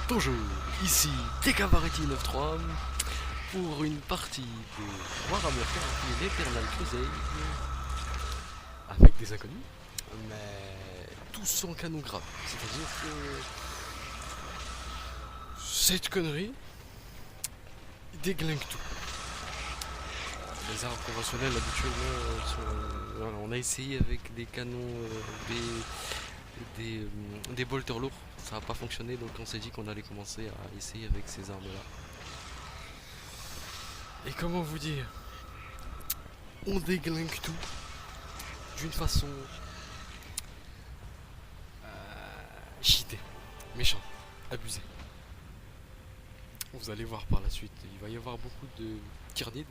Bonjour, ici Tekavareti 93 pour une partie de Warhammer 40 000 Eternal Crusade avec des inconnus, mais tous sans canon grave. C'est-à-dire que cette connerie déglingue tout. Les armes conventionnelles habituellement voilà, on a essayé avec des canons des bolters lourds, ça n'a pas fonctionné, donc on s'est dit qu'on allait commencer à essayer avec ces armes là. Et comment vous dire, on déglingue tout d'une façon cheatée, méchante, abusée. Vous allez voir par la suite, il va y avoir beaucoup de tyranides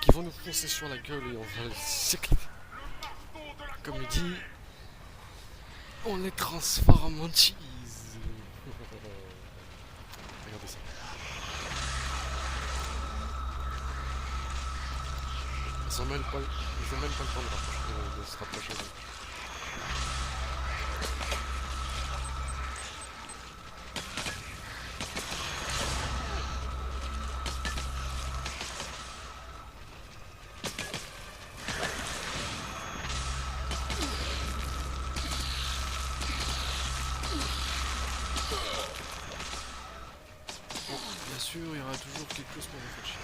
qui vont nous foncer sur la gueule et on va les s'éclater. Comme il dit, on les transforme en cheese. Regardez ça. Ils ont même pas le temps de se rapprocher. Bon, bien sûr, il y aura toujours quelque chose pour vous faire chier.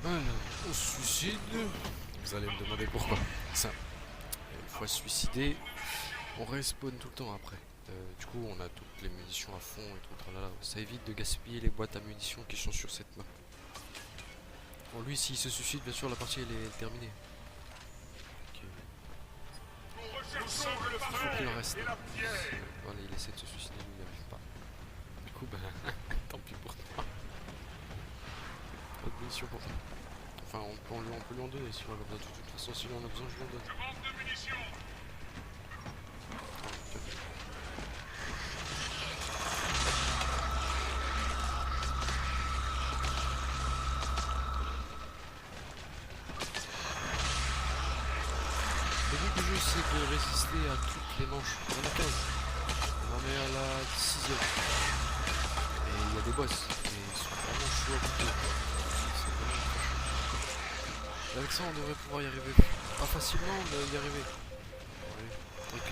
Alors, on se suicide. Vous allez me demander pourquoi. Simple. Une fois suicidé, on respawn tout le temps après. Du coup, on a toutes les munitions à fond et tout. Tralala. Ça évite de gaspiller les boîtes à munitions qui sont sur cette map. Bon, lui, s'il se suicide, bien sûr, la partie elle est terminée. Il faut qu'il en reste. Voilà, il essaie de se suicider, lui, il n'y arrive pas. Du coup, ben, tant pis pour toi. Pas de munitions pour toi. Enfin, on peut lui en donner si on en a besoin. De toute façon, si on en a besoin, je lui en donne. Le but du jeu, c'est de résister à toutes les manches. Il y en a 15. On en est à la 6ème. Et il y a des boss. Et ils sont vraiment chauds à bouter. C'est vraiment très chaud. Et avec ça, on devrait pouvoir y arriver. Pas facilement, mais y arriver. Ouais. Avec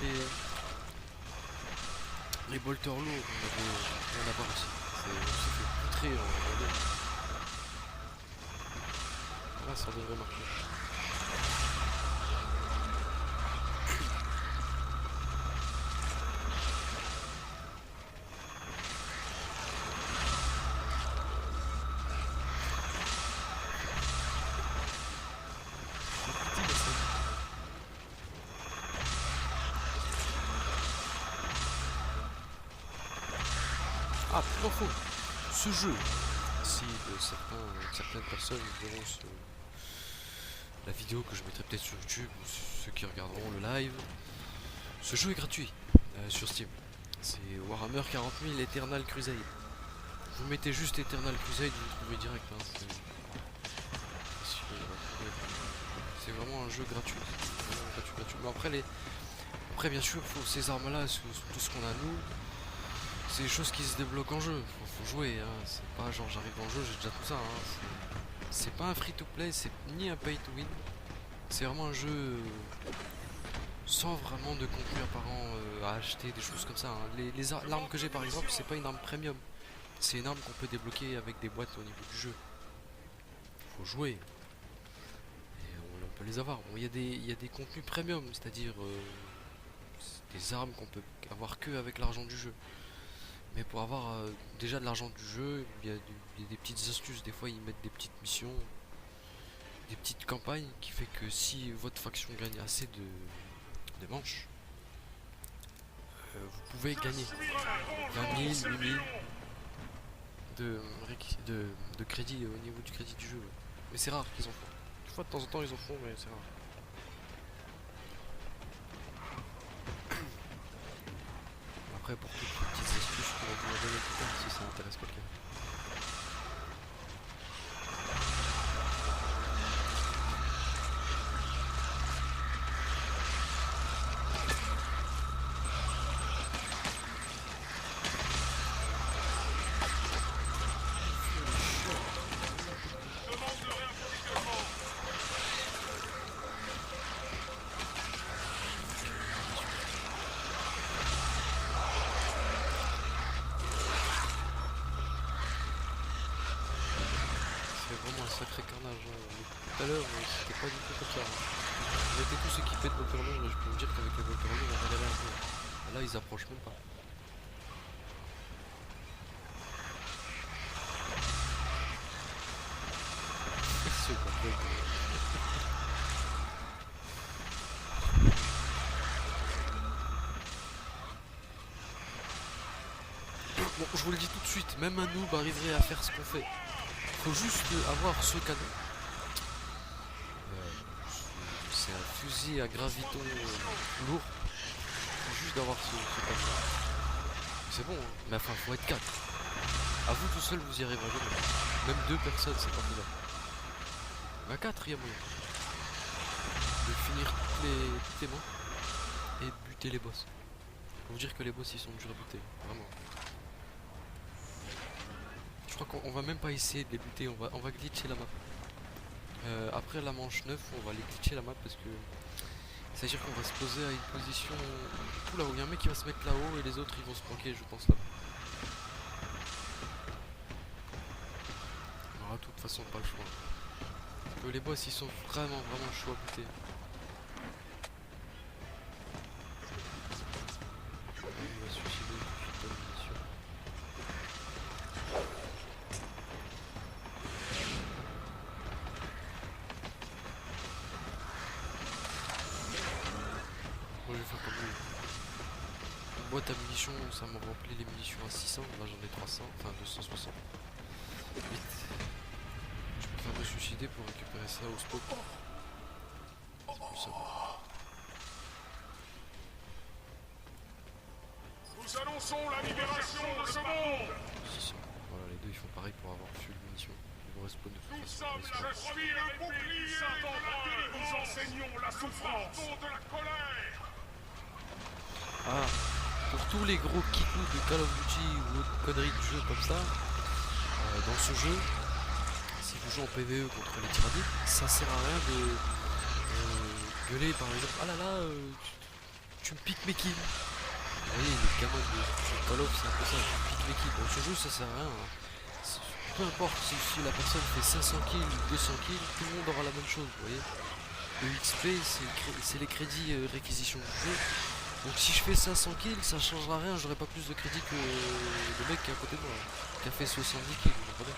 les bolters lourds, on a pas réussi. C'est fait poutrer en deux. Là, ça devrait marcher. Ah, plus d'infos. Ce jeu, si certaines personnes verront la vidéo que je mettrai peut-être sur YouTube, ou ceux qui regarderont le live, ce jeu est gratuit sur Steam. C'est Warhammer 40 000 Eternal Crusade. Vous mettez juste Eternal Crusade, vous le trouvez direct. Hein. C'est vraiment un jeu gratuit. Vraiment gratuit. Mais après, bien sûr, faut ces armes-là, tout ce qu'on a nous. C'est des choses qui se débloquent en jeu, faut jouer, hein. C'est pas genre j'arrive dans le jeu, j'ai déjà tout ça, hein. C'est pas un free to play, c'est ni un pay to win. C'est vraiment un jeu sans vraiment de contenu apparent à acheter, des choses comme ça, hein. L'arme que j'ai par exemple, c'est pas une arme premium. C'est une arme qu'on peut débloquer avec des boîtes au niveau du jeu. Faut jouer. Et on peut les avoir. Bon, il y a des contenus premium, c'est-à-dire des armes qu'on peut avoir que avec l'argent du jeu. Mais pour avoir déjà de l'argent du jeu, il y a des petites astuces. Des fois, ils mettent des petites missions, des petites campagnes qui fait que si votre faction gagne assez de manches, vous pouvez gagner 20 000, 8 000 de crédit au niveau du crédit du jeu. Ouais. Mais c'est rare qu'ils en font. Une fois de temps en temps ils en font, mais c'est rare. Après, pour toutes les petites astuces, je pourrais vous en donner plus tard si ça intéresse quelqu'un. Sacré carnage. Tout à l'heure, c'était pas du tout comme ça. On était tous équipés de volteurs lourds et je peux vous dire qu'avec les volteurs lourds, on galérait un peu. Là, ils approchent même pas. Ce bordel Bon, je vous le dis tout de suite, même un noob arriverait à faire ce qu'on fait. Faut juste avoir ce canon. C'est un fusil à graviton lourd. Faut juste d'avoir ce canon. C'est bon, hein. Mais enfin, faut être 4. À vous tout seul, vous y arriverez jamais. Même 2 personnes, c'est pas faisable. Mais à 4, il y a moyen de finir toutes les mains et de buter les boss. Faut vous dire que les boss, ils sont durs à buter, vraiment. Je crois qu'on va même pas essayer de les buter, on va glitcher la map. Après la manche 9, on va les glitcher la map parce que c'est-à-dire qu'on va se poser à une position tout là-haut. Il y a un mec qui va se mettre là-haut et les autres ils vont se planquer, je pense là. On aura de toute façon pas le choix. Parce que les boss ils sont vraiment chauds à buter. Il va se suicider, il de munitions. Moi je vais faire comme lui. Une boîte à munitions, ça m'a rempli les munitions à 600, là j'en ai 300, enfin 260. Vite. Je préfère me suicider pour récupérer ça au spawn. C'est plus simple. Nous annonçons la libération de ce monde. Voilà, les deux ils font pareil pour avoir full munitions. Ils vont respawn de toute façon. Je suis le bouclier de la guerre. Nous enseignons la souffrance de la colère. Ah, pour tous les gros kikous de Call of Duty ou autres conneries de jeu comme ça, dans ce jeu, si vous jouez en PvE contre les tyrannides, ça sert à rien de gueuler par exemple, ah là là, tu me piques mes kills. Vous voyez, les gamins de Call of, c'est un peu ça, tu me piques mes kills. Dans ce jeu, ça sert à rien. Hein. Peu importe si la personne fait 500 kills ou 200 kills, tout le monde aura la même chose, vous voyez. Le XP, c'est les crédits réquisition du jeu. Donc si je fais 500 kills, ça changera rien, j'aurai pas plus de crédit que le mec qui est à côté de moi, qui a fait 70 kills, vous comprenez.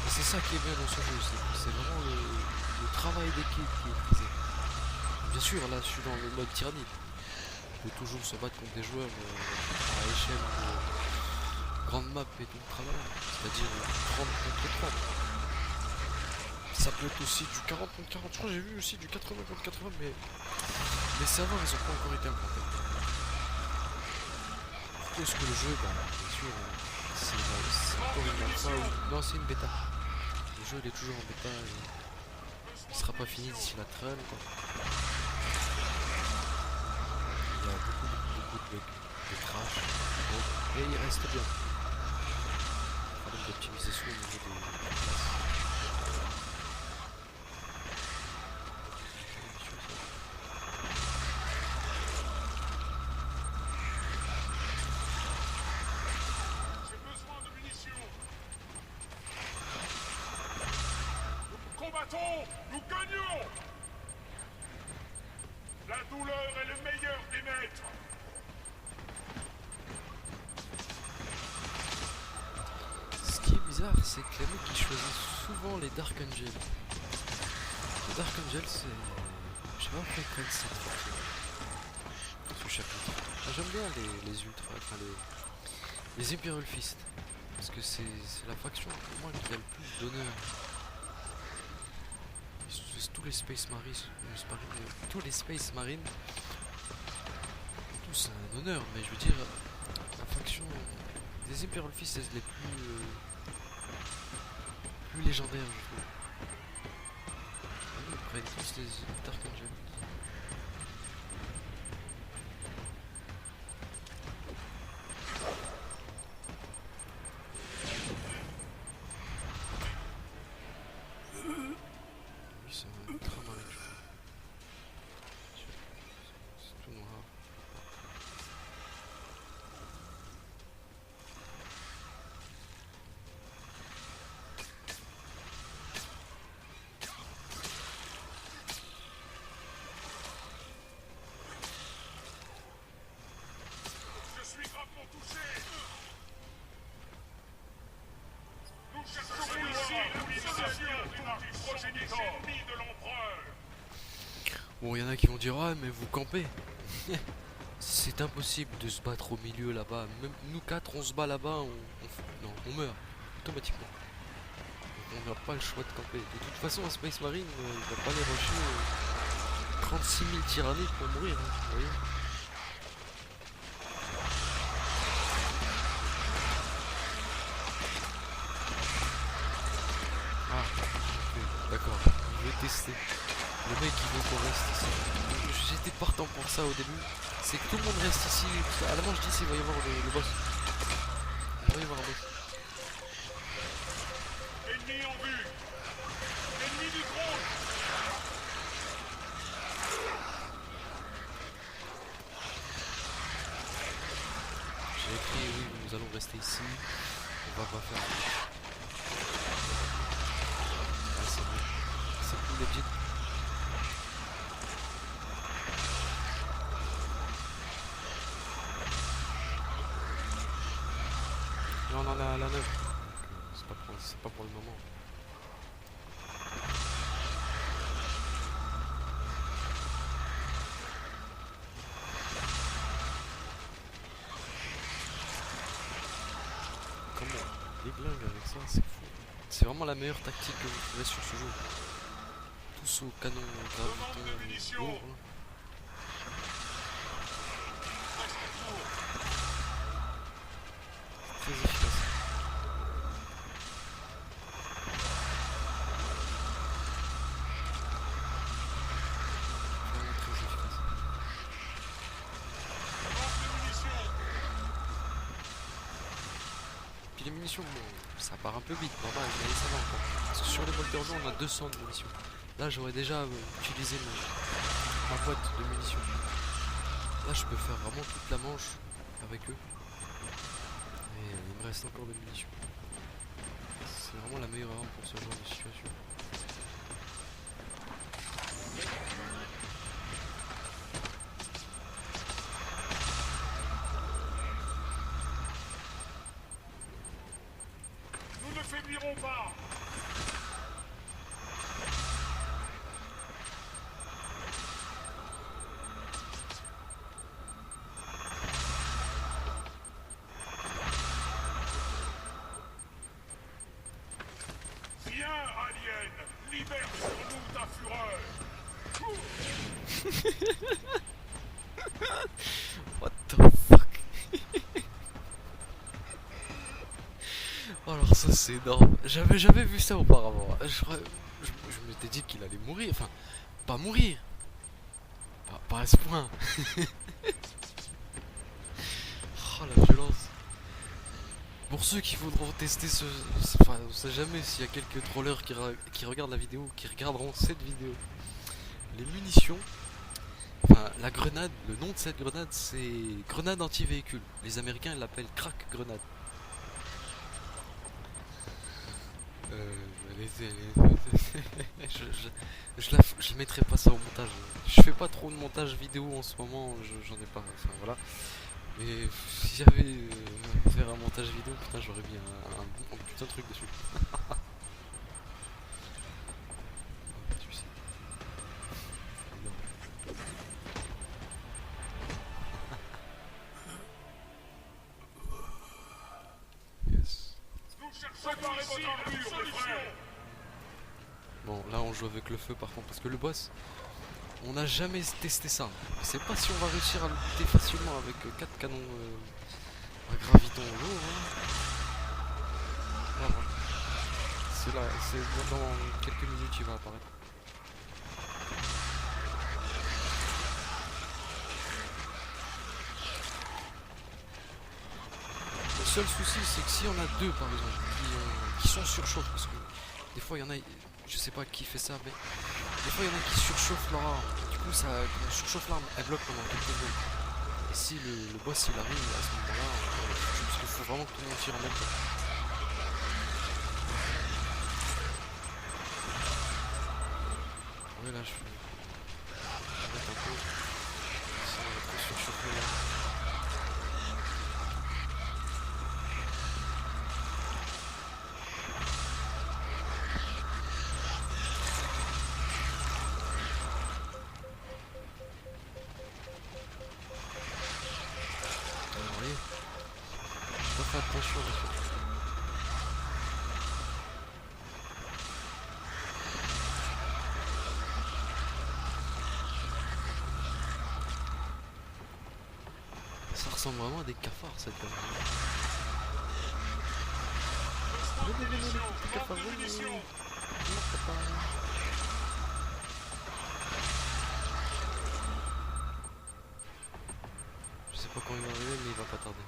Et c'est ça qui est bien dans ce jeu, c'est vraiment le travail d'équipe qui est prisé. Bien sûr, là je suis dans le mode tyrannide. On peut toujours se battre contre des joueurs à échelle de grande map et tout le travail, c'est-à-dire 30 contre 30. Ça peut être aussi du 40 contre 40, je crois que j'ai vu aussi du 80 contre 80, mais les serveurs ils ont pas encore été implantés. Parce que le jeu, bah, bien sûr, c'est encore une alpha ou... Non, c'est une bêta. Le jeu il est toujours en bêta et il sera pas fini d'ici la traîne, quoi. Il y a beaucoup de bugs, de crash, et il reste bien. Problème d'optimisation au niveau des classes. Nous gagnons. La douleur est le meilleur des maîtres. Ce qui est bizarre, c'est que les mecs qui choisissent souvent les Dark Angels. Les Dark Angels, c'est... Je sais pas pourquoi ils prennent cette faction. Ce chapitre. J'aime bien les ultras, enfin les Imperial Fist. Parce que c'est la faction pour moi qui a le plus d'honneur. Tous les Space Marines, tous les Space Marines, tous un honneur, mais je veux dire, la faction des Imperial Fist, c'est les plus légendaires, je trouve. Ils prennent tous les Dark Angels. Bon, il y en a qui vont dire ah mais vous campez. C'est impossible de se battre au milieu là-bas. Même nous quatre on se bat là-bas, on meurt automatiquement. Donc on n'a pas le choix de camper. De toute façon un Space Marine il va pas les rusher 36 000 tyranniques pour mourir, hein, vous voyez. Ah, d'accord, je vais tester. Le mec il veut qu'on reste ici. J'étais partant pour ça au début. C'est que tout le monde reste ici. À la manche d'ici il va y avoir le boss. Il va y avoir un boss. Ennemi en vue. Ennemi du drone. J'ai écrit oui nous allons rester ici. On va pas faire un... Ah c'est bon. C'est plus legit. On en a la 9. C'est pas pour le moment. Comment déglingue avec ça, c'est fou. C'est vraiment la meilleure tactique que vous trouverez sur ce jeu. Tous au canon graviton lourd. Très efficace. Vraiment très efficace. Puis les munitions, bon, ça part un peu vite, normal, mais ça va encore. Parce que sur les moteurs d'eau, on a 200 de munitions. Là, j'aurais déjà utilisé ma boîte de munitions. Là, je peux faire vraiment toute la manche avec eux. Et il me reste encore des munitions. C'est vraiment la meilleure arme pour ce genre de situation. Nous ne faiblirons pas. Libère sur nous ta fureur. What the fuck. Alors ça c'est énorme. J'avais jamais vu ça auparavant. Je m'étais dit qu'il allait mourir. Enfin, pas mourir. Pas à ce point. Oh la violence. Pour ceux qui voudront tester enfin, on sait jamais s'il y a quelques trollers qui regardent la vidéo, qui regarderont cette vidéo. Les munitions, enfin la grenade, le nom de cette grenade c'est grenade anti-véhicule. Les Américains ils l'appellent crack grenade. Je mettrai pas ça au montage. Je fais pas trop de montage vidéo en ce moment, j'en ai pas, enfin voilà. Mais si j'avais faire un montage vidéo, putain j'aurais mis un putain de truc dessus. Tu sais. Préparez votre armure, mes frères. Bon, là on joue avec le feu par contre, parce que le boss, on n'a jamais testé ça. Je sais pas si on va réussir à le buter facilement avec 4 canons à graviton lourd. Voilà. C'est là, c'est dans quelques minutes il va apparaître. Le seul souci c'est que si on a deux par exemple qui sont surchauffés, parce que des fois il y en a, je sais pas qui fait ça, mais des fois il y en a qui surchauffent leur arme. Du coup ça quand on surchauffe l'arme, elle bloque pendant quelques secondes. Et si le boss il arrive à ce moment-là, parce qu'il faut vraiment que tout le monde tire en même temps. Ouais là je vais mettre un peu. Sinon on va trop surchauffer là. Vous voyez, j'ai pas fait attention en fait. Ça ressemble vraiment à des cafards cette connerie. Venez, venez, les petits cafards, venez. Non, papa. Je sais pas quand il va arriver, mais il va pas tarder.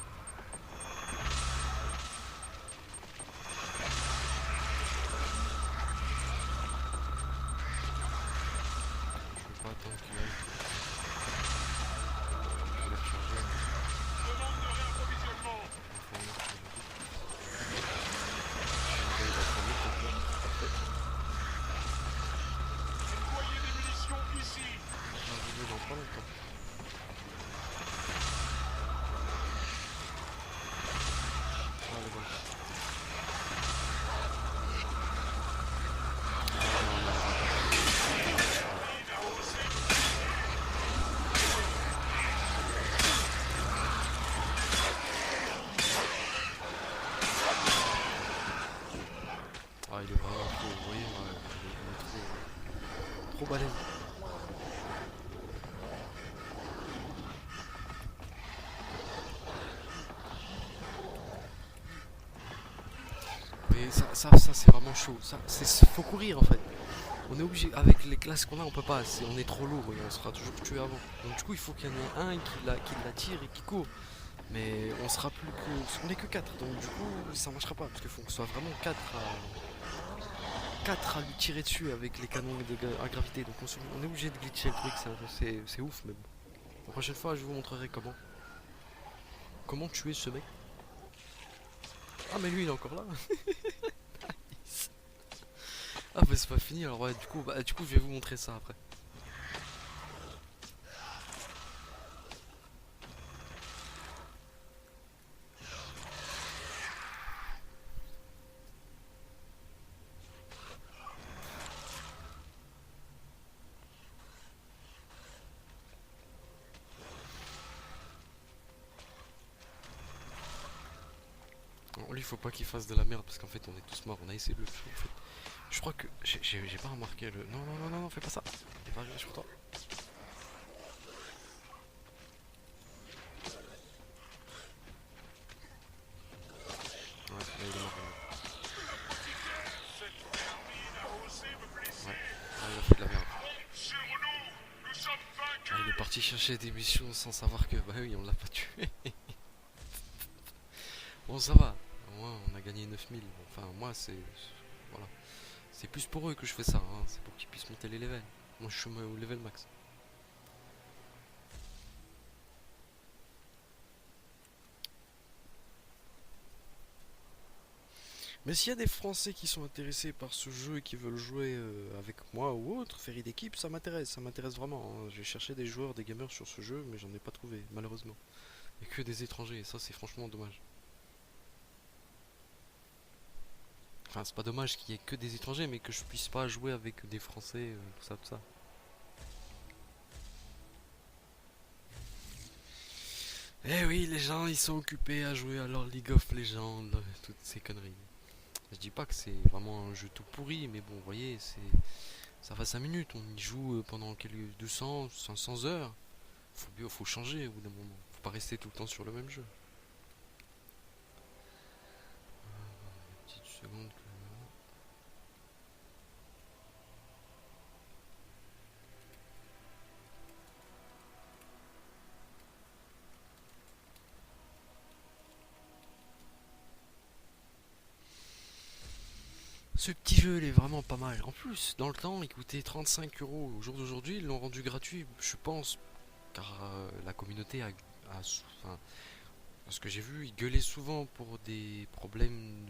Je vais pas attendre qu'il arrive. Je vais le recharger. Demande de réapprovisionnement. Enfin, non, je vais le dire. Il va prendre vite, donc là. Parfait. Déployez des munitions ici. On va arriver dans pas longtemps. Ah, elle est bonne. Ah, il est vraiment trop, vous voyez, ouais, il est trop balèze. Mais ça c'est vraiment chaud. Ça, faut courir en fait. On est obligé, avec les classes qu'on a, on peut pas. On est trop lourd et on sera toujours tué avant. Donc du coup, il faut qu'il y en ait un qui la tire et qui court. Mais on sera plus que. On est que 4. Donc du coup, ça marchera pas. Parce qu'il faut qu'on soit vraiment 4 à lui tirer dessus avec les canons à gravité. Donc on est obligé de glitcher le truc. C'est ouf, mais bon. La prochaine fois, je vous montrerai comment. Comment tuer ce mec. Ah, mais lui, il est encore là. Ah bah c'est pas fini alors ouais du coup je vais vous montrer ça après. Alors, lui faut pas qu'il fasse de la merde parce qu'en fait on est tous morts, on a essayé de le tuer en fait. Je crois que j'ai pas remarqué le. Non non non non non fais pas ça. Il va arriver sur toi. Ouais là il est mort. Cette vermine a osé me blesser. Ouais. Là, il a fait de la merde. Sur nous, nous sommes Ah, vaincus. il est parti chercher des missions sans savoir que bah oui on l'a pas tué. Bon ça va. Au moins on a gagné 9000. Enfin moi c'est. Voilà. C'est plus pour eux que je fais ça, hein. C'est pour qu'ils puissent monter les levels. Moi je suis au level max. Mais s'il y a des Français qui sont intéressés par ce jeu et qui veulent jouer avec moi ou autre, série d'équipe, ça m'intéresse vraiment, hein. J'ai cherché des joueurs, des gamers sur ce jeu, mais j'en ai pas trouvé, malheureusement. Il n'y a que des étrangers, et ça c'est franchement dommage. Enfin, c'est pas dommage qu'il y ait que des étrangers, mais que je puisse pas jouer avec des Français, tout ça, tout ça. Eh oui, les gens ils sont occupés à jouer à leur League of Legends, toutes ces conneries. Je dis pas que c'est vraiment un jeu tout pourri, mais bon, vous voyez, ça va 5 minutes, on y joue pendant quelques 200, 500 heures. Faut changer au bout d'un moment. Faut pas rester tout le temps sur le même jeu. Petite seconde. Ce petit jeu, il est vraiment pas mal. En plus, dans le temps, il coûtait 35 € au jour d'aujourd'hui. Ils l'ont rendu gratuit, je pense, car la communauté enfin, ce que j'ai vu, ils gueulaient souvent pour des problèmes.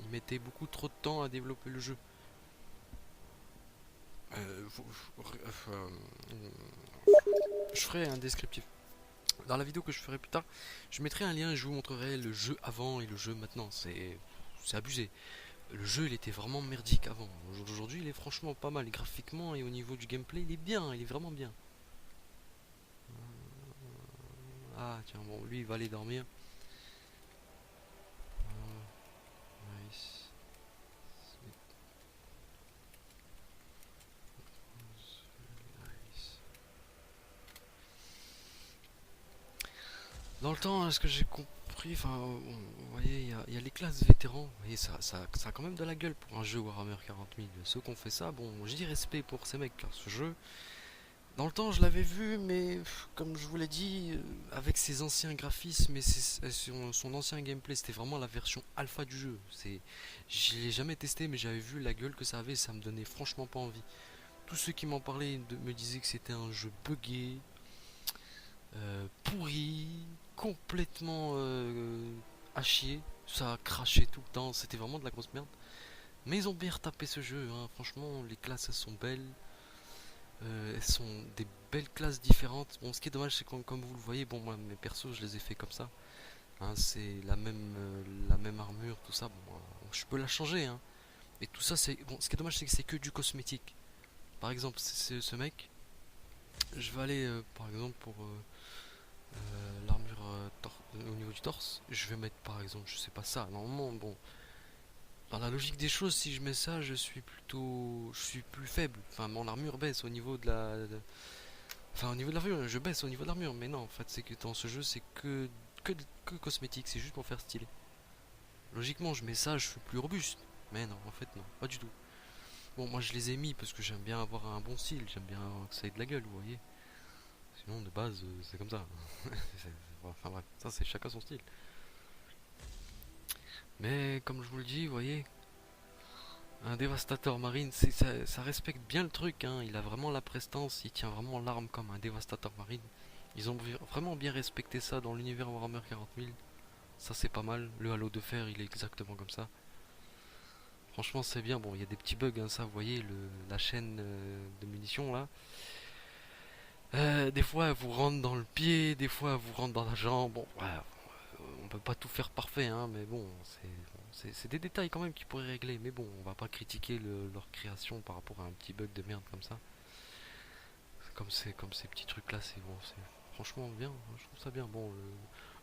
Ils mettaient beaucoup trop de temps à développer le jeu. Je ferai un descriptif. Dans la vidéo que je ferai plus tard, je mettrai un lien et je vous montrerai le jeu avant et le jeu maintenant. C'est abusé. Le jeu, il était vraiment merdique avant. Aujourd'hui, il est franchement pas mal. Graphiquement et au niveau du gameplay, il est bien. Il est vraiment bien. Ah, tiens, bon, lui, il va aller dormir. Nice. Dans le temps, ce que j'ai compris, enfin, vous voyez, il y a les classes vétérans. Vous voyez, ça a quand même de la gueule pour un jeu Warhammer 40 000. Ceux qui ont fait ça, bon, je dis respect pour ces mecs, car ce jeu, dans le temps, je l'avais vu, mais comme je vous l'ai dit, avec ses anciens graphismes et son ancien gameplay, c'était vraiment la version alpha du jeu. Je l'ai jamais testé, mais j'avais vu la gueule que ça avait, et ça me donnait franchement pas envie. Tous ceux qui m'en parlaient me disaient que c'était un jeu buggé, pourri, complètement à chier. Ça crachait tout le temps, c'était vraiment de la grosse merde. Mais ils ont bien retapé ce jeu, hein. Franchement, les classes elles sont belles. Elles sont des belles classes différentes. Bon, ce qui est dommage, c'est que comme vous le voyez, bon, moi, mes persos, je les ai fait comme ça. Hein, c'est la même armure, tout ça. Bon, je peux la changer, hein. Et tout ça, c'est bon. Ce qui est dommage, c'est que c'est que du cosmétique. Par exemple, ce mec, je vais aller, par exemple, pour l'armure au niveau du torse. Je vais mettre, par exemple, je sais pas ça. Normalement, bon, dans la logique des choses, si je mets ça, je suis plus faible. Enfin, mon armure baisse au niveau de enfin, au niveau de l'armure, je baisse au niveau de l'armure, mais non, en fait, c'est que dans ce jeu, c'est que cosmétique, c'est juste pour faire stylé. Logiquement, je mets ça, je suis plus robuste. Mais non, en fait, non, pas du tout. Bon, moi, je les ai mis parce que j'aime bien avoir un bon style, j'aime bien que ça ait de la gueule, vous voyez. Sinon, de base, c'est comme ça. Enfin, bref, ça, c'est chacun son style. Mais, comme je vous le dis, vous voyez, un dévastateur marine, ça respecte bien le truc, hein. Il a vraiment la prestance, il tient vraiment l'arme comme un dévastateur marine. Ils ont vraiment bien respecté ça dans l'univers Warhammer 40 000. Ça c'est pas mal. Le halo de fer il est exactement comme ça. Franchement c'est bien. Bon il y a des petits bugs, hein, ça vous voyez, la chaîne de munitions là. Des fois elle vous rentre dans le pied, des fois elle vous rentre dans la jambe. Bon ouais, on peut pas tout faire parfait, hein, mais bon c'est des détails quand même qui pourraient régler. Mais bon on va pas critiquer leur création par rapport à un petit bug de merde comme ça. Comme ces petits trucs là, c'est bon, c'est franchement bien, hein, je trouve ça bien. Bon,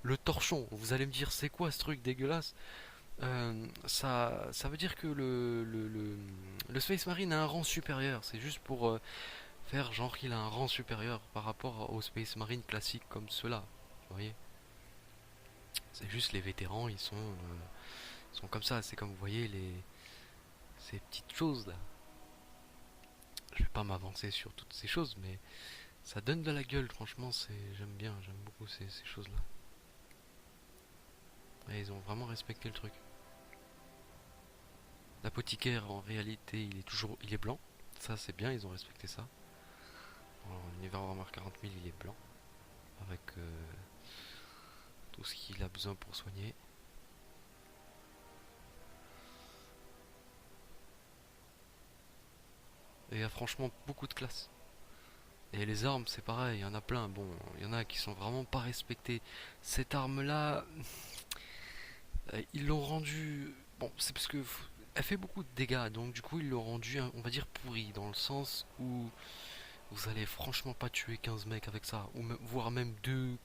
le torchon, vous allez me dire c'est quoi ce truc dégueulasse. Ça veut dire que le Space Marine a un rang supérieur. C'est juste pour faire genre qu'il a un rang supérieur par rapport au Space Marine classique comme ceux-là. Vous voyez, c'est juste les vétérans, sont comme ça. C'est comme vous voyez ces petites choses là. Je vais pas m'avancer sur toutes ces choses, mais ça donne de la gueule. Franchement, j'aime beaucoup ces choses-là. Et ils ont vraiment respecté le truc. L'apothicaire, en réalité, il est blanc. Ça, c'est bien, ils ont respecté ça. L'univers Warhammer 40 000, il est blanc. Avec tout ce qu'il a besoin pour soigner. Et il y a franchement beaucoup de classes. Et les armes, c'est pareil, il y en a plein. Bon, il y en a qui sont vraiment pas respectées. Cette arme-là, ils l'ont rendue. Bon, c'est parce que elle fait beaucoup de dégâts, donc du coup, ils l'ont rendue, on va dire, pourrie. Dans le sens où vous allez franchement pas tuer 15 mecs avec ça. Ou voire même 2,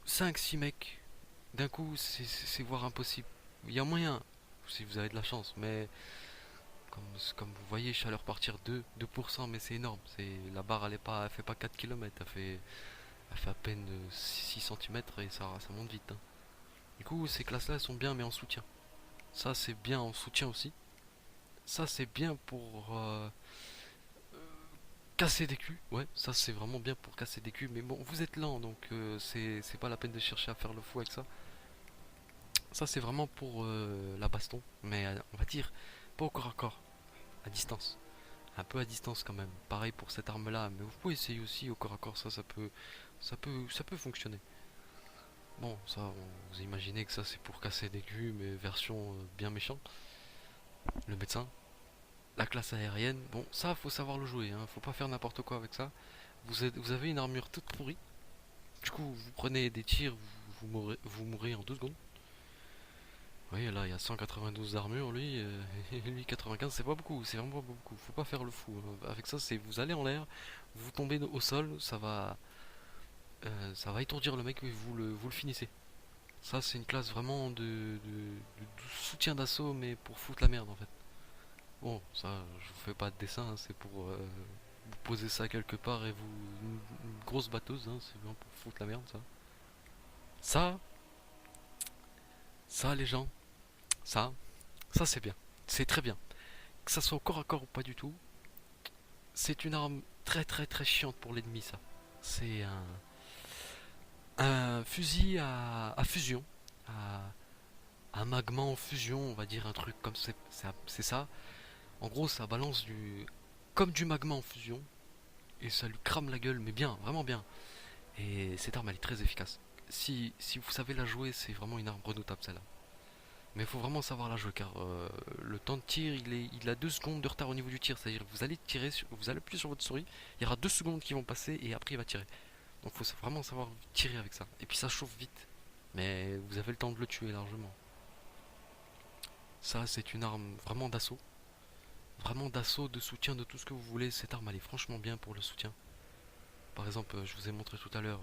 5, 6 mecs. D'un coup, c'est voire impossible. il y a moyen, si vous avez de la chance, mais comme vous voyez, chaleur partir 2%, mais c'est énorme. La barre, elle fait pas 4 km, elle fait à peine 6 cm et ça monte vite, hein. Du coup, ces classes-là, elles sont bien, mais en soutien. Ça, c'est bien en soutien aussi. Ça, c'est bien pour casser des culs. Ouais, ça, c'est vraiment bien pour casser des culs. Mais bon, vous êtes lent, donc c'est pas la peine de chercher à faire le fou avec ça. Ça, c'est vraiment pour la baston. Mais on va dire, pas au corps à corps, à distance. Un peu à distance quand même. Pareil pour cette arme-là. Mais vous pouvez essayer aussi au corps à corps. Ça peut fonctionner. Bon, ça, vous imaginez que ça, c'est pour casser des culs, mais version bien méchant. Le médecin. La classe aérienne, bon, ça faut savoir le jouer, hein. Faut pas faire n'importe quoi avec ça. Vous avez une armure toute pourrie. Du coup, vous prenez des tirs, vous mourrez en 2 secondes. Vous voyez là, il y a 192 d'armure, lui, lui 95, c'est pas beaucoup, c'est vraiment pas beaucoup. Faut pas faire le fou, hein. Avec ça, c'est vous allez en l'air, vous tombez au sol, ça va étourdir le mec et vous le finissez. Ça, c'est une classe vraiment de soutien d'assaut, mais pour foutre la merde en fait. Bon, ça, je vous fais pas de dessin, hein, c'est pour vous poser ça quelque part et une grosse batteuse, hein, c'est bien pour foutre la merde, ça. Ça, ça, les gens, ça, ça c'est bien. C'est très bien. Que ça soit au corps à corps ou pas du tout, c'est une arme très très très chiante pour l'ennemi, ça. C'est un fusil à fusion, à, un magma en fusion, on va dire un truc comme c'est ça. En gros, ça balance comme du magma en fusion et ça lui crame la gueule, mais bien, vraiment bien. Et cette arme, elle est très efficace. Si vous savez la jouer, c'est vraiment une arme redoutable celle-là. Mais il faut vraiment savoir la jouer car le temps de tir, il a 2 secondes de retard au niveau du tir. C'est-à-dire que vous allez tirer, vous allez appuyer sur votre souris, il y aura 2 secondes qui vont passer et après il va tirer. Donc il faut vraiment savoir tirer avec ça. Et puis ça chauffe vite. Mais vous avez le temps de le tuer largement. Ça, c'est une arme vraiment d'assaut. Vraiment d'assaut, de soutien, de tout ce que vous voulez. Cette arme, elle est franchement bien pour le soutien. Par exemple, je vous ai montré tout à l'heure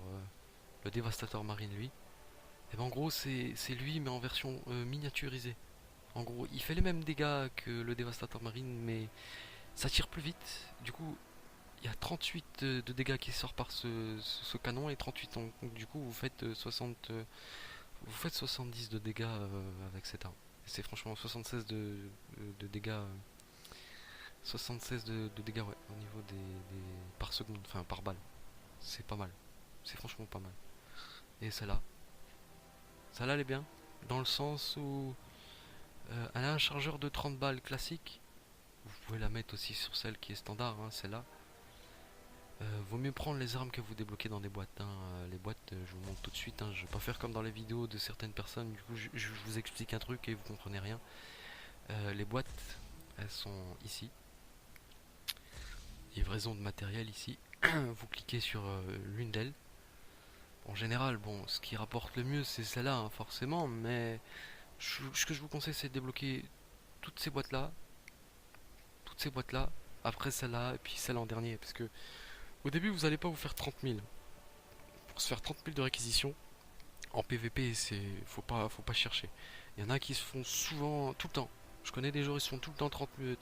le dévastateur marine, lui. Et ben en gros, c'est lui, mais en version miniaturisée. En gros, il fait les mêmes dégâts que le dévastateur marine, mais ça tire plus vite. Du coup, il y a 38 de dégâts qui sortent par ce canon et 38. Donc, du coup, vous faites 60, vous faites 70 de dégâts avec cette arme. C'est franchement 76 de dégâts. 76 de dégâts, ouais, au niveau par seconde, enfin par balle. C'est pas mal. C'est franchement pas mal. Et celle-là elle est bien. Dans le sens où elle a un chargeur de 30 balles classique. Vous pouvez la mettre aussi sur celle qui est standard, hein, celle-là. Vaut mieux prendre les armes que vous débloquez dans des boîtes, hein. Les boîtes, je vous montre tout de suite, hein. Je vais pas faire comme dans les vidéos de certaines personnes. Du coup, je vous explique un truc et vous comprenez rien. Les boîtes, elles sont ici. Livraison de matériel ici. Vous cliquez sur l'une d'elles. En général, bon, ce qui rapporte le mieux, c'est celle-là, hein, forcément, mais ce que je vous conseille, c'est de débloquer toutes ces boîtes-là, après celle-là, et puis celle en dernier, parce que au début, vous n'allez pas vous faire 30 000. Pour se faire 30 000 de réquisition, en PVP, faut pas chercher. Il y en a qui se font souvent, tout le temps. Je connais des joueurs, ils se font tout le temps 30 000,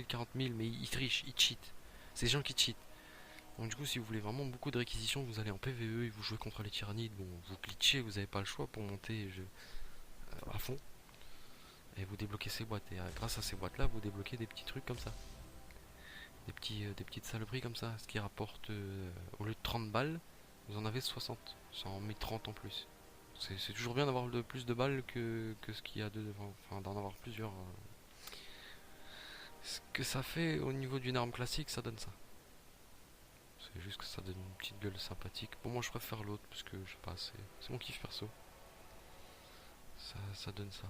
40 000, mais ils trichent, ils cheatent. C'est des gens qui cheatent. Donc du coup, si vous voulez vraiment beaucoup de réquisitions, vous allez en PVE et vous jouez contre les tyrannides. Bon, vous glitchez, vous n'avez pas le choix pour monter à fond. Et vous débloquez ces boîtes. Et grâce à ces boîtes-là, vous débloquez des petits trucs comme ça. Des petites saloperies comme ça. Ce qui rapporte, au lieu de 30 balles, vous en avez 60. Ça en met 30 en plus. C'est toujours bien d'avoir plus de balles que ce qu'il y a devant. Enfin, d'en avoir plusieurs. Ce que ça fait au niveau d'une arme classique, ça donne ça. C'est juste que ça donne une petite gueule sympathique. Bon, moi je préfère l'autre parce que je sais pas, c'est mon kiff perso. Ça donne ça.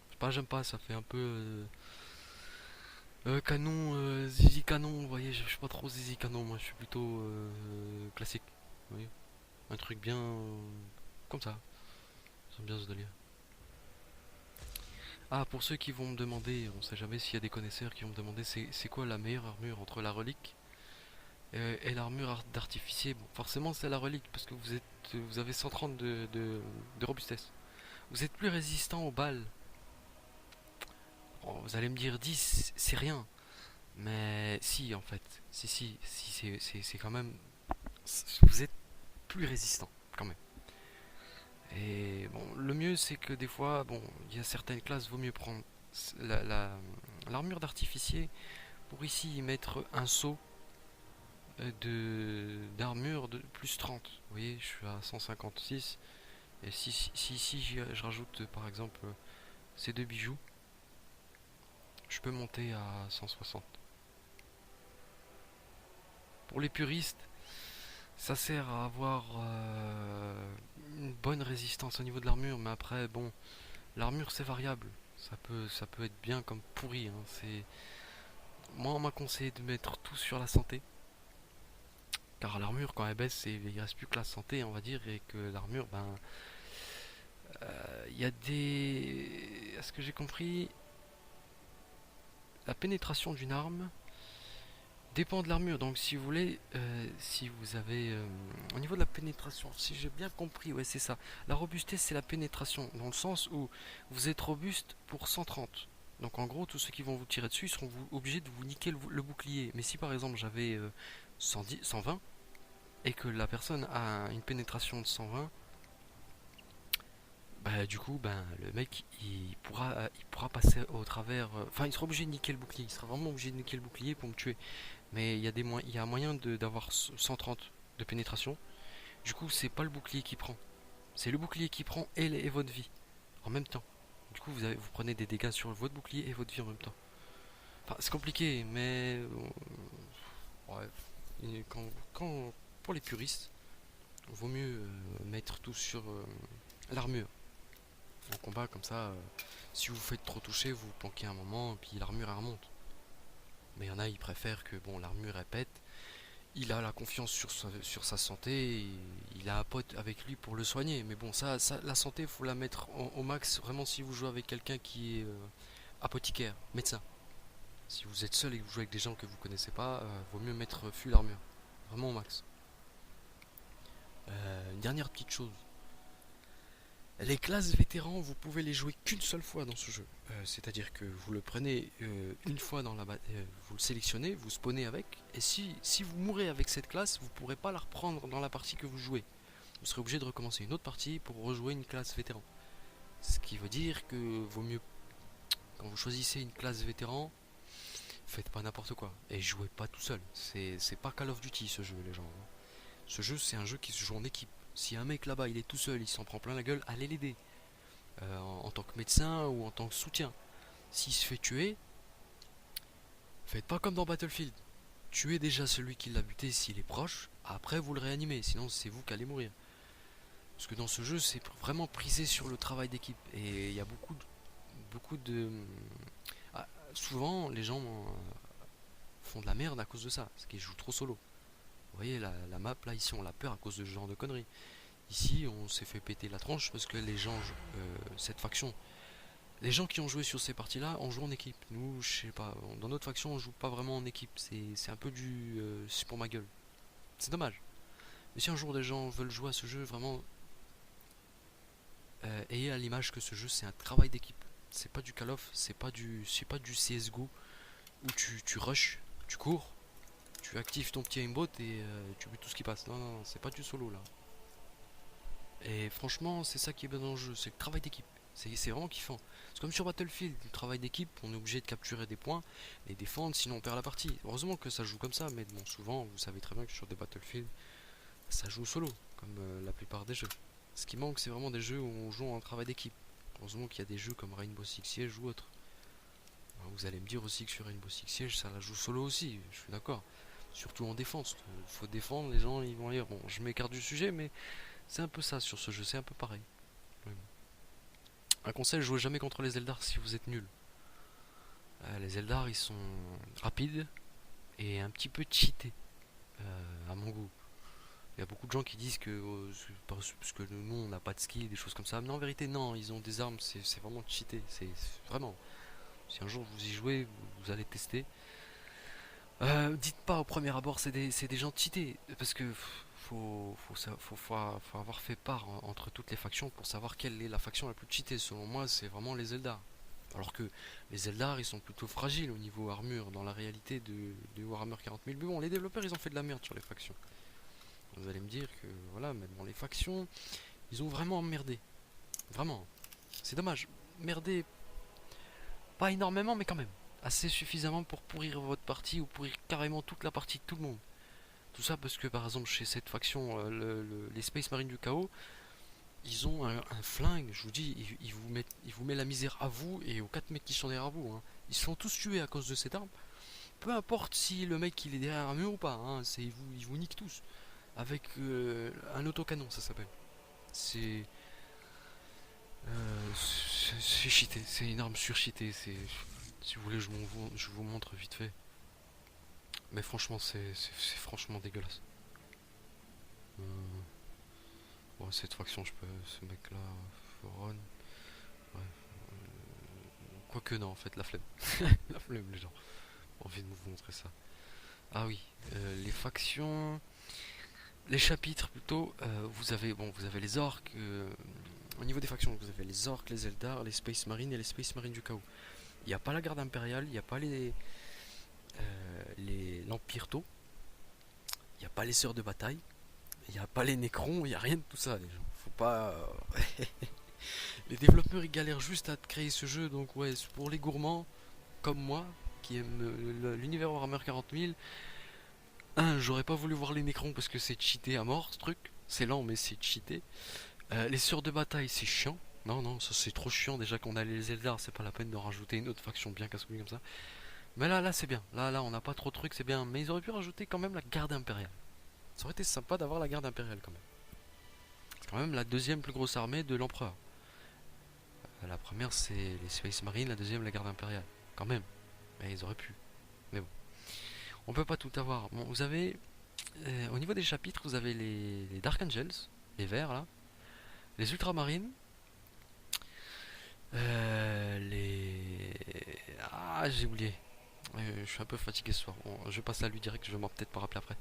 Je sais pas, j'aime pas, ça fait un peu canon, zizi canon. Vous voyez, je suis pas trop zizi canon, moi je suis plutôt classique. Vous voyez, un truc bien comme ça. J'aime bien ce délire. Ah, pour ceux qui vont me demander, on sait jamais s'il y a des connaisseurs qui vont me demander c'est quoi la meilleure armure entre la relique Et l'armure d'artificier, bon, forcément c'est la relique parce que vous avez 130 de robustesse. Vous êtes plus résistant aux balles. Bon, vous allez me dire 10, c'est rien. Mais si, en fait. Si, c'est quand même. Vous êtes plus résistant, quand même. Et bon, le mieux c'est que des fois, bon, il y a certaines classes, vaut mieux prendre l'armure d'artificier pour ici y mettre un saut d'armure de plus 30. Vous voyez, je suis à 156. Et si ici je rajoute par exemple ces deux bijoux, je peux monter à 160. Pour les puristes, ça sert à avoir une bonne résistance au niveau de l'armure, mais après, bon, l'armure c'est variable. Ça peut être bien comme pourri, hein. Moi, on m'a conseillé de mettre tout sur la santé. Car l'armure, quand elle baisse, il reste plus que la santé, on va dire, et que l'armure, ben, il y a des. À ce que j'ai compris, la pénétration d'une arme dépend de l'armure. Donc, si vous voulez, si vous avez. Au niveau de la pénétration, si j'ai bien compris, ouais, c'est ça. La robustesse, c'est la pénétration, dans le sens où vous êtes robuste pour 130. Donc, en gros, tous ceux qui vont vous tirer dessus seront obligés de vous niquer le bouclier. Mais si par exemple j'avais 110, 120 et que la personne a une pénétration de 120, bah, du coup, ben, le mec il pourra passer au travers. Enfin, il sera obligé de niquer le bouclier. Il sera vraiment obligé de niquer le bouclier pour me tuer. Mais il y a moyen d'avoir 130 de pénétration. Du coup, c'est pas le bouclier qui prend. C'est le bouclier qui prend et votre vie en même temps. Du coup, vous prenez des dégâts sur votre bouclier et votre vie en même temps. Enfin, c'est compliqué, mais ouais. Pour les puristes, il vaut mieux mettre tout sur l'armure. En combat, comme ça, si vous faites trop toucher, vous planquez un moment, et puis l'armure elle remonte. Mais il y en a, ils préfèrent que bon, l'armure elle pète, il a la confiance sur sa santé, et il a un pote avec lui pour le soigner. Mais bon, la santé, il faut la mettre au max, vraiment si vous jouez avec quelqu'un qui est apothicaire, médecin. Si vous êtes seul et que vous jouez avec des gens que vous connaissez pas, vaut mieux mettre full armure, vraiment au max. Une dernière petite chose. Les classes vétérans, vous pouvez les jouer qu'une seule fois dans ce jeu. C'est-à-dire que vous le prenez une fois dans la vous le sélectionnez, vous spawnez avec, et si vous mourrez avec cette classe, vous ne pourrez pas la reprendre dans la partie que vous jouez. Vous serez obligé de recommencer une autre partie pour rejouer une classe vétéran. Ce qui veut dire que vaut mieux, quand vous choisissez une classe vétéran, faites pas n'importe quoi. Et jouez pas tout seul. C'est pas Call of Duty ce jeu, les gens. Ce jeu, c'est un jeu qui se joue en équipe. Si un mec là-bas il est tout seul, il s'en prend plein la gueule, allez l'aider. En tant que médecin ou en tant que soutien. S'il se fait tuer, faites pas comme dans Battlefield. Tuez déjà celui qui l'a buté s'il est proche, après vous le réanimez, sinon c'est vous qui allez mourir. Parce que dans ce jeu, c'est vraiment prisé sur le travail d'équipe. Et il y a beaucoup de. Ah, souvent, les gens font de la merde à cause de ça, parce qu'ils jouent trop solo. Vous voyez, la map, là, ici, on l'a peur à cause de ce genre de conneries. Ici, on s'est fait péter la tronche parce que les gens, cette faction, les gens qui ont joué sur ces parties-là, on joue en équipe. Nous, je sais pas, dans notre faction, on joue pas vraiment en équipe. C'est un peu c'est pour ma gueule. C'est dommage. Mais si un jour des gens veulent jouer à ce jeu, vraiment, ayez à l'image que ce jeu, c'est un travail d'équipe. C'est pas du Call of, c'est pas du CSGO où tu rushes, tu cours, tu actives ton petit aimbot et tu butes tout ce qui passe. Non, non, c'est pas du solo là. Et franchement, c'est ça qui est bien dans le jeu, c'est le travail d'équipe. C'est vraiment kiffant. C'est comme sur Battlefield, le travail d'équipe, on est obligé de capturer des points, les défendre, sinon on perd la partie. Heureusement que ça joue comme ça, mais bon, souvent, vous savez très bien que sur des Battlefield, ça joue solo, comme la plupart des jeux. Ce qui manque, c'est vraiment des jeux où on joue en travail d'équipe. Heureusement qu'il y a des jeux comme Rainbow Six Siege ou autre. Alors, vous allez me dire aussi que sur Rainbow Six Siege, ça la joue solo aussi, je suis d'accord. Surtout en défense, il faut défendre, les gens ils vont lire. Bon, je m'écarte du sujet, mais c'est un peu ça sur ce jeu, c'est un peu pareil. Un conseil, jouez jamais contre les Eldar si vous êtes nul. Les Eldar ils sont rapides et un petit peu cheatés, à mon goût. Il y a beaucoup de gens qui disent que parce que nous on n'a pas de ski, des choses comme ça. Mais en vérité non, ils ont des armes, c'est vraiment cheaté. C'est vraiment. Si un jour vous y jouez, vous allez tester. Dites pas au premier abord, c'est des gens cheatés, parce que faut avoir fait part entre toutes les factions pour savoir quelle est la faction la plus cheatée. Selon moi, c'est vraiment les Eldar. Alors que les Eldar, ils sont plutôt fragiles au niveau armure dans la réalité de Warhammer 40 000. Mais bon, les développeurs, ils ont fait de la merde sur les factions. Vous allez me dire que, voilà, même dans les factions, ils ont vraiment emmerdé. Vraiment. C'est dommage. Merdé, pas énormément, mais quand même. Assez suffisamment pour pourrir votre partie ou pourrir carrément toute la partie de tout le monde. Tout ça parce que par exemple chez cette faction, les Space Marines du Chaos, ils ont un flingue, je vous dis, ils vous mettent la misère à vous et aux 4 mecs qui sont derrière vous. Hein. Ils se font tous tuer à cause de cette arme. Peu importe si le mec il est derrière un mur ou pas, hein, ils vous niquent tous. Avec un autocanon, ça s'appelle. C'est c'est cheaté, c'est une arme surcheatée. Si vous voulez, je vous montre vite fait. Mais franchement, c'est franchement dégueulasse. Euh, bon, cette faction, je peux. Ce mec-là, Foron. Ouais. Quoique, non, en fait, la flemme. La flemme, les gens. J'ai envie de vous montrer ça. Ah oui, les factions. Les chapitres plutôt. Vous avez les orques. Au niveau des factions, vous avez les orques, les Eldar, les Space Marines et les Space Marines du chaos. Il n'y a pas la garde impériale, il n'y a pas l'Empire Tau, il n'y a pas les sœurs de bataille, il n'y a pas les Nécrons, il n'y a rien de tout ça, les gens. Faut pas. Les développeurs ils galèrent juste à créer ce jeu, donc ouais, c'est pour les gourmands comme moi qui aiment l'univers Warhammer 40 000. J'aurais pas voulu voir les Nécrons parce que c'est cheaté à mort ce truc. C'est lent, mais c'est cheaté. Les sœurs de bataille, c'est chiant. Non, non, ça c'est trop chiant. Déjà qu'on a les Eldar, c'est pas la peine de rajouter une autre faction bien casse-couille comme ça. Mais là, c'est bien. Là, on n'a pas trop de trucs, c'est bien. Mais ils auraient pu rajouter quand même la garde impériale. Ça aurait été sympa d'avoir la garde impériale quand même. C'est quand même la deuxième plus grosse armée de l'empereur. La première, c'est les Space Marines, la deuxième, la garde impériale. Quand même. Mais ils auraient pu. Mais bon. On peut pas tout avoir. Bon, vous avez. Au niveau des chapitres, vous avez les Dark Angels, les verts là. Les Ultramarines. Les. Ah, j'ai oublié. Je suis un peu fatigué ce soir. Bon, je passe à lui direct, je vais m'en peut-être pas rappeler après.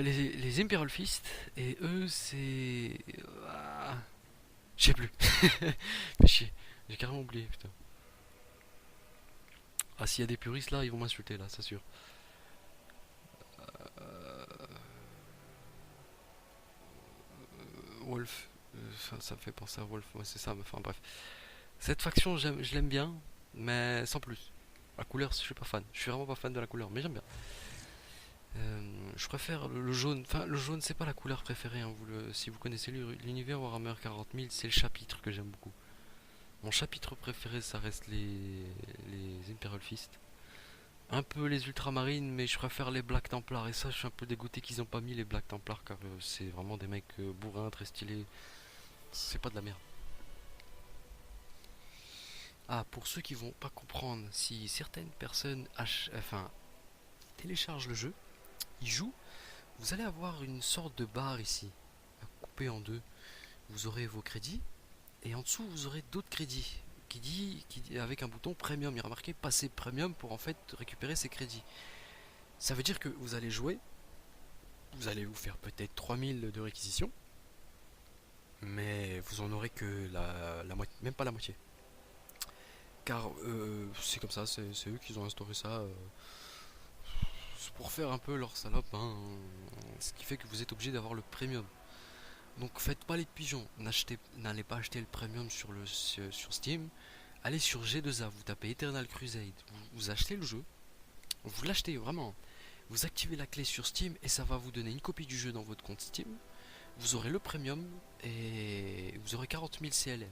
Les Imperial Fist, et eux, c'est. Ah, je sais plus. Fais chier. J'ai carrément oublié, putain. Ah, s'il y a des puristes là, ils vont m'insulter là, c'est sûr. Wolf. Ça me fait penser à Wolf, ouais, c'est ça, enfin bref. Cette faction, je l'aime bien, mais sans plus. La couleur, je suis pas fan. Je suis vraiment pas fan de la couleur, mais j'aime bien. Je préfère le jaune. Enfin, le jaune, c'est pas la couleur préférée. Hein. Si vous connaissez l'univers Warhammer 40 000, c'est le chapitre que j'aime beaucoup. Mon chapitre préféré, ça reste les Imperial Fist. Un peu les Ultramarines, mais je préfère les Black Templars. Et ça, je suis un peu dégoûté qu'ils ont pas mis les Black Templars, car c'est vraiment des mecs bourrins, très stylés. C'est pas de la merde. Ah, pour ceux qui vont pas comprendre, si certaines personnes téléchargent le jeu, ils jouent, vous allez avoir une sorte de barre ici, coupée en deux. Vous aurez vos crédits, et en dessous vous aurez d'autres crédits. Avec un bouton premium, il y a marqué passer premium pour en fait récupérer ces crédits. Ça veut dire que vous allez jouer, vous allez vous faire peut-être 3000 de réquisition, mais vous en aurez que la moitié, même pas la moitié. Car c'est comme ça, c'est eux qui ont instauré ça. C'est pour faire un peu leur salope, hein, ce qui fait que vous êtes obligé d'avoir le premium. Donc faites pas les pigeons, n'allez pas acheter le premium sur Steam, allez sur G2A, vous tapez Eternal Crusade, vous achetez le jeu, vous l'achetez vraiment, vous activez la clé sur Steam et ça va vous donner une copie du jeu dans votre compte Steam, vous aurez le premium et vous aurez 40 000 CLM.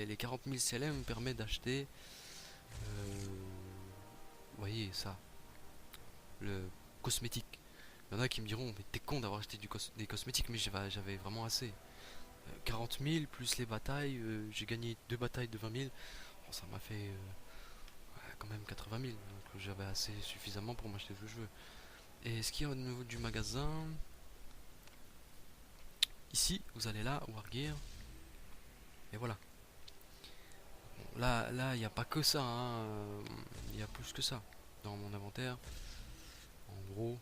Les 40 000 CLM permettent d'acheter, vous voyez ça, le cosmétique. Il y en a qui me diront, mais t'es con d'avoir acheté des cosmétiques, mais j'avais vraiment assez. 40 000 plus les batailles, j'ai gagné 2 batailles de 20 000. Bon, ça m'a fait quand même 80 000. Donc j'avais assez suffisamment pour m'acheter ce que je veux. Et ce qu'il y a au niveau du magasin, ici, vous allez là, Wargear. Et voilà. Bon, là, il n'y a pas que ça. Hein, il y a plus que ça. dans mon inventaire. En gros,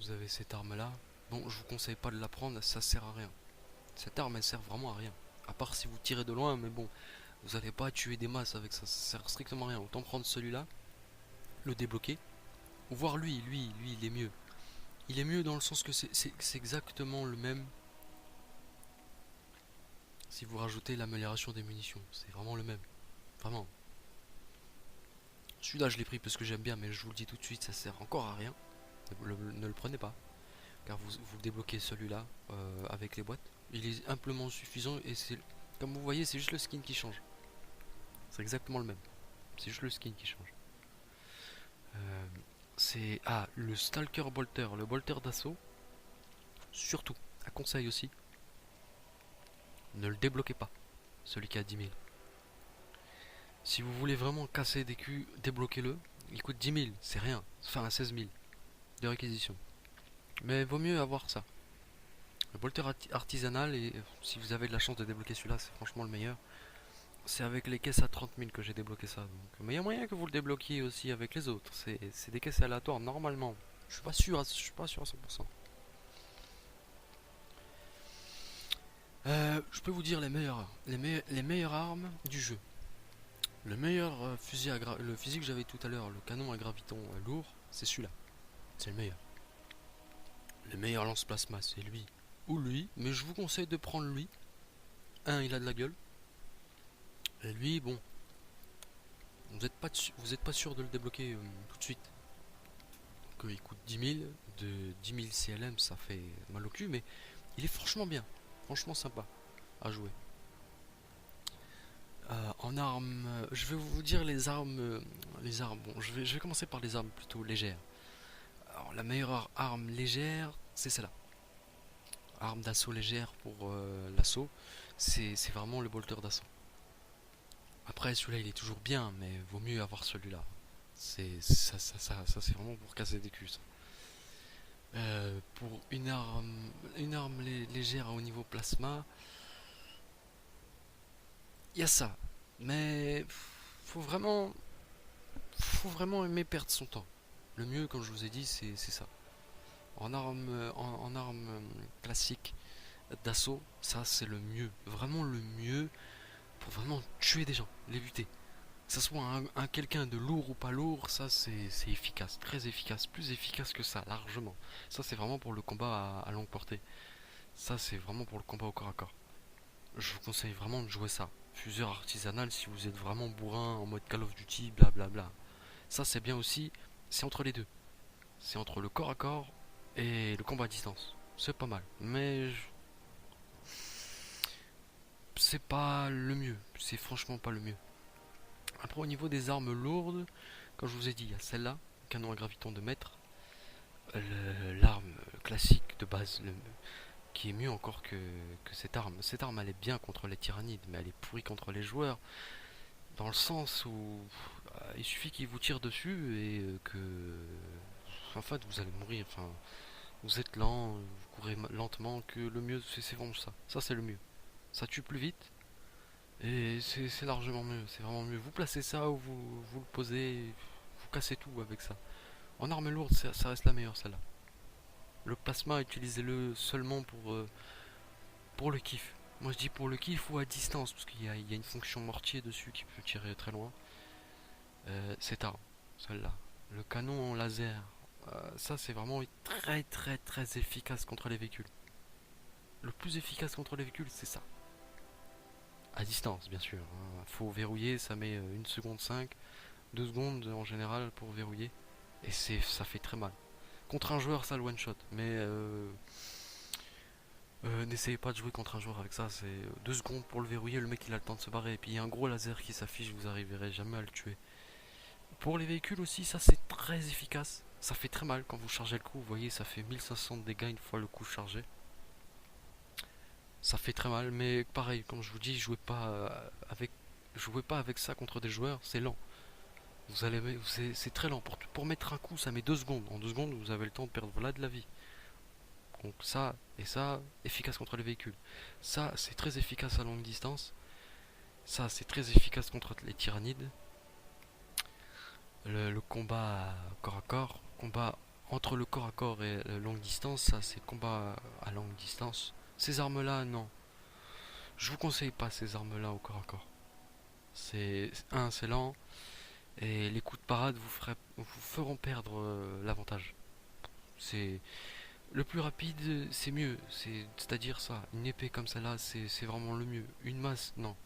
vous avez cette arme là. Bon, je vous conseille pas de la prendre, ça sert à rien. Cette arme elle sert vraiment à rien. À part si vous tirez de loin, mais bon, vous n'allez pas tuer des masses avec ça, ça sert strictement à rien. Autant prendre celui-là, le débloquer, ou voir lui, il est mieux. Il est mieux dans le sens que c'est exactement le même. Si vous rajoutez l'amélioration des munitions, c'est vraiment le même. Vraiment. Celui-là, je l'ai pris parce que j'aime bien, mais je vous le dis tout de suite, ça sert encore à rien. Ne le prenez pas. Car vous débloquez celui-là avec les boîtes. Il est amplement suffisant et c'est, comme vous voyez, c'est juste le skin qui change. C'est exactement le même. C'est juste le skin qui change. C'est le Stalker Bolter, le Bolter d'assaut. Surtout, un conseil aussi. Ne le débloquez pas, celui qui a 10 000. Si vous voulez vraiment casser des culs, débloquez-le. Il coûte 10 000, c'est rien. Enfin, 16 000 de réquisition. Mais vaut mieux avoir ça. Le bolter artisanal, et si vous avez de la chance de débloquer celui-là, c'est franchement le meilleur. C'est avec les caisses à 30 000 que j'ai débloqué ça. Donc. Mais il y a moyen que vous le débloquiez aussi avec les autres. C'est des caisses aléatoires normalement. Je suis pas sûr à 100%. Je peux vous dire les meilleures armes du jeu. Le meilleur fusil le fusil que j'avais tout à l'heure, le canon à graviton lourd, c'est celui-là. C'est le meilleur. Le meilleur lance-plasma, c'est lui ou lui, mais je vous conseille de prendre lui. Il a de la gueule. Et lui, bon, vous n'êtes pas sûr de le débloquer tout de suite. Donc, il coûte 10 000, de 10 000 CLM, ça fait mal au cul, mais il est franchement bien, franchement sympa à jouer. En armes, je vais vous dire les armes. Bon, je vais commencer par les armes plutôt légères. Alors, la meilleure arme légère, c'est celle-là. Arme d'assaut légère pour l'assaut, c'est vraiment le bolter d'assaut. Après, celui-là, il est toujours bien, mais vaut mieux avoir celui-là. Ça c'est vraiment pour casser des culs. Pour une arme légère au niveau plasma, il y a ça. Mais faut vraiment aimer perdre son temps. Le mieux, comme je vous ai dit, c'est ça. En arme classique d'assaut, ça c'est le mieux. Vraiment le mieux pour vraiment tuer des gens, les buter. Que ça soit un quelqu'un de lourd ou pas lourd, ça c'est efficace, très efficace, plus efficace que ça, largement. Ça c'est vraiment pour le combat à longue portée. Ça c'est vraiment pour le combat au corps à corps. Je vous conseille vraiment de jouer ça. Fuseur artisanal si vous êtes vraiment bourrin en mode Call of Duty, blablabla. Ça c'est bien aussi, c'est entre les deux. C'est entre le corps à corps et le combat à distance. C'est pas mal, mais c'est pas le mieux. C'est franchement pas le mieux. Après au niveau des armes lourdes, comme je vous ai dit, il y a celle-là, canon à graviton de mètre. L'arme classique de base, qui est mieux encore que cette arme. Cette arme elle est bien contre les tyrannides, mais elle est pourrie contre les joueurs. Dans le sens où il suffit qu'ils vous tirent dessus et que en fait vous allez mourir. Enfin, vous êtes lent, vous courez lentement, que le mieux c'est vraiment ça. Ça c'est le mieux. Ça tue plus vite et c'est largement mieux. C'est vraiment mieux. Vous placez ça ou vous le posez, vous cassez tout avec ça. En arme lourde, ça reste la meilleure celle-là. Le plasma, utilisez-le seulement pour le kiff. Moi je dis pour le kiff ou à distance, parce qu'il y a une fonction mortier dessus qui peut tirer très loin. Cette arme, celle-là. Le canon en laser, ça c'est vraiment très efficace contre les véhicules. Le plus efficace contre les véhicules, c'est ça. À distance, bien sûr. Faut verrouiller, ça met 1 seconde 5, 2 secondes en général pour verrouiller. Et ça fait très mal. Contre un joueur, ça le one shot. Mais n'essayez pas de jouer contre un joueur avec ça. C'est 2 secondes pour le verrouiller, le mec il a le temps de se barrer. Et puis il y a un gros laser qui s'affiche, vous arriverez jamais à le tuer. Pour les véhicules aussi, ça c'est très efficace. Ça fait très mal quand vous chargez le coup. Vous voyez, ça fait 1500 de dégâts une fois le coup chargé. Ça fait très mal, mais pareil, comme je vous dis, jouez pas avec ça contre des joueurs, c'est lent. C'est très lent. Pour mettre un coup, ça met 2 secondes. En 2 secondes, vous avez le temps de perdre là de la vie. Donc ça, et ça, efficace contre les véhicules. Ça, c'est très efficace à longue distance. Ça, c'est très efficace contre les tyrannides. le combat corps à corps, combat entre le corps à corps et la longue distance, ça c'est combat à longue distance. Ces armes-là, non. Je vous conseille pas ces armes-là au corps à corps. C'est lent et les coups de parade vous feront perdre l'avantage. C'est le plus rapide, c'est mieux. C'est-à-dire ça, une épée comme celle-là, c'est vraiment le mieux. Une masse, non.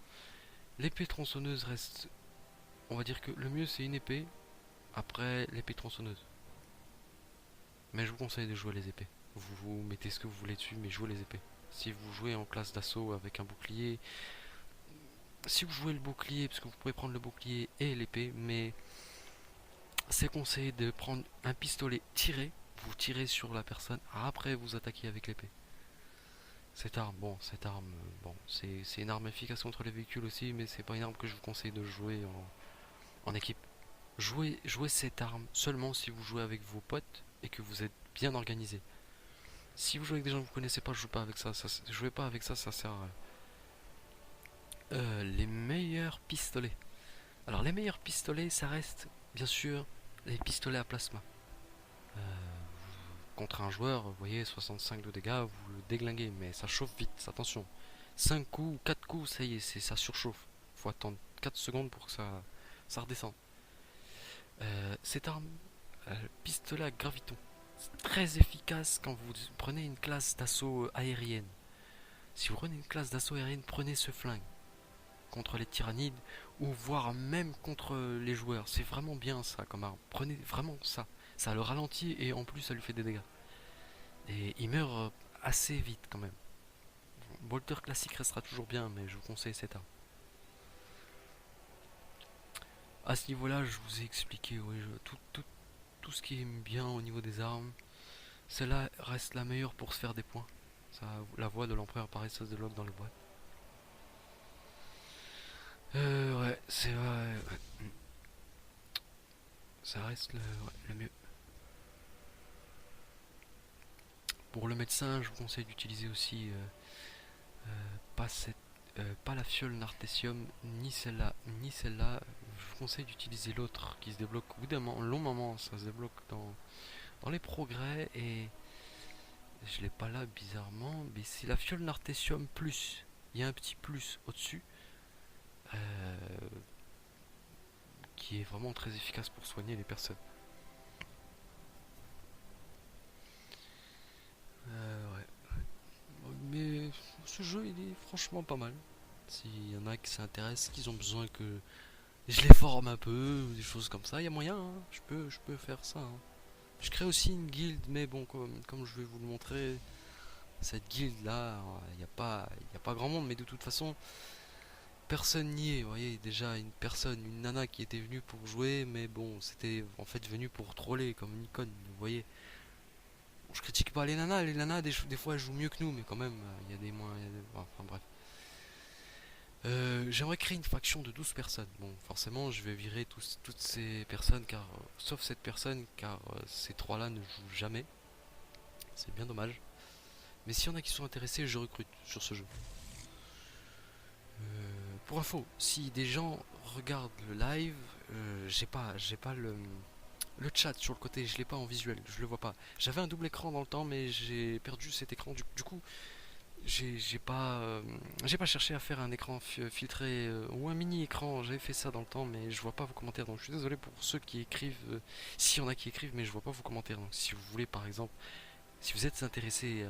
L'épée tronçonneuse reste, on va dire que le mieux c'est une épée. Après l'épée tronçonneuse. Mais je vous conseille de jouer les épées. Vous mettez ce que vous voulez dessus, mais jouez les épées. Si vous jouez en classe d'assaut avec un bouclier, si vous jouez le bouclier, parce que vous pouvez prendre le bouclier et l'épée, mais c'est conseillé de prendre un pistolet tiré, vous tirez sur la personne, après vous attaquez avec l'épée. Cette arme, bon, c'est une arme efficace contre les véhicules aussi, mais c'est pas une arme que je vous conseille de jouer en équipe. Jouez cette arme seulement si vous jouez avec vos potes et que vous êtes bien organisé. Si vous jouez avec des gens que vous connaissez pas, jouez pas avec ça. Jouez pas avec ça, ça sert à rien. Les meilleurs pistolets. Alors les meilleurs pistolets, ça reste bien sûr les pistolets à plasma. Euh, Contre un joueur, vous voyez, 65 de dégâts, vous le déglinguez, mais ça chauffe vite, attention. 5 coups, 4 coups, ça y est, ça surchauffe. Faut attendre 4 secondes pour que ça redescende. Cette arme, pistolet à graviton, c'est très efficace quand vous prenez une classe d'assaut aérienne. Si vous prenez une classe d'assaut aérienne, prenez ce flingue contre les tyrannides ou voire même contre les joueurs. C'est vraiment bien ça comme arme. Prenez vraiment ça. Ça le ralentit et en plus ça lui fait des dégâts. Et il meurt assez vite quand même. Bolter classique restera toujours bien, mais je vous conseille cette arme. À ce niveau-là, je vous ai expliqué tout ce qui est bien au niveau des armes. Celle-là reste la meilleure pour se faire des points. Ça, la voix de l'empereur paraît ça se débloque dans les boîtes. Ouais, c'est vrai. Ouais. Ça reste le mieux. Pour le médecin, je vous conseille d'utiliser aussi pas pas la fiole Nartessium, ni celle-là, ni celle-là. Je vous conseille d'utiliser l'autre qui se débloque au bout d'un long moment. Ça se débloque dans les progrès et je l'ai pas là bizarrement, mais c'est la fiole Nartessium plus. Il y a un petit plus au-dessus qui est vraiment très efficace pour soigner les personnes. Ouais. Mais ce jeu il est franchement pas mal. S'il y en a qui s'intéressent, qu'ils ont besoin que je les forme un peu, des choses comme ça, il y a moyen, hein. Je peux faire ça. Hein. Je crée aussi une guilde, mais bon, comme je vais vous le montrer, cette guilde là, il n'y a pas grand monde, mais de toute façon, personne n'y est. Vous voyez, déjà une nana qui était venue pour jouer, mais bon, c'était en fait venu pour troller comme une icône, vous voyez. Bon, je critique pas les nanas des fois elles jouent mieux que nous, mais quand même, il y a des moins. Enfin bref. J'aimerais créer une faction de 12 personnes. Bon, forcément, je vais virer toutes ces personnes, sauf cette personne, car ces trois-là ne jouent jamais. C'est bien dommage. Mais s'il y en a qui sont intéressés, je recrute sur ce jeu. Pour info, si des gens regardent le live, j'ai pas le chat sur le côté, je l'ai pas en visuel, je le vois pas. J'avais un double écran dans le temps, mais j'ai perdu cet écran. Du coup, j'ai pas cherché à faire un écran filtré ou un mini écran. J'avais fait ça dans le temps, mais je vois pas vos commentaires. Donc je suis désolé pour ceux qui écrivent, s'il y en a qui écrivent, mais je vois pas vos commentaires. Donc si vous voulez, par exemple, si vous êtes intéressé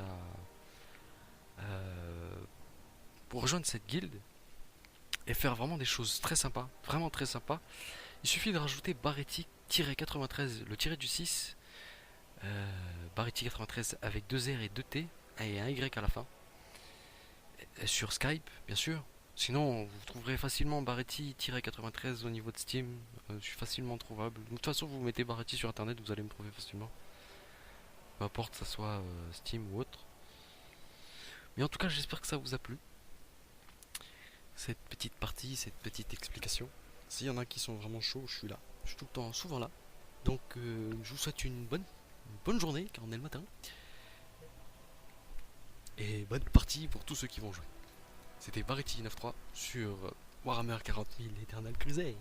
pour rejoindre cette guilde et faire vraiment des choses très sympas, vraiment très sympas, il suffit de rajouter Baretti-93, le tiré du 6, Baretti93 avec 2 R et 2 T et un Y à la fin. Sur Skype, bien sûr. Sinon, vous trouverez facilement Baretti-93 au niveau de Steam. Je suis facilement trouvable. De toute façon, vous mettez Baretti sur internet, vous allez me trouver facilement. Peu importe que ça soit Steam ou autre. Mais en tout cas, j'espère que ça vous a plu. Cette petite partie, cette petite explication. S'il y en a qui sont vraiment chauds, je suis là. Je suis tout le temps souvent là. Donc, je vous souhaite une bonne journée, car on est le matin. Et bonne partie pour tous ceux qui vont jouer. C'était Baretti 93 sur Warhammer 40 000 Eternal Crusade.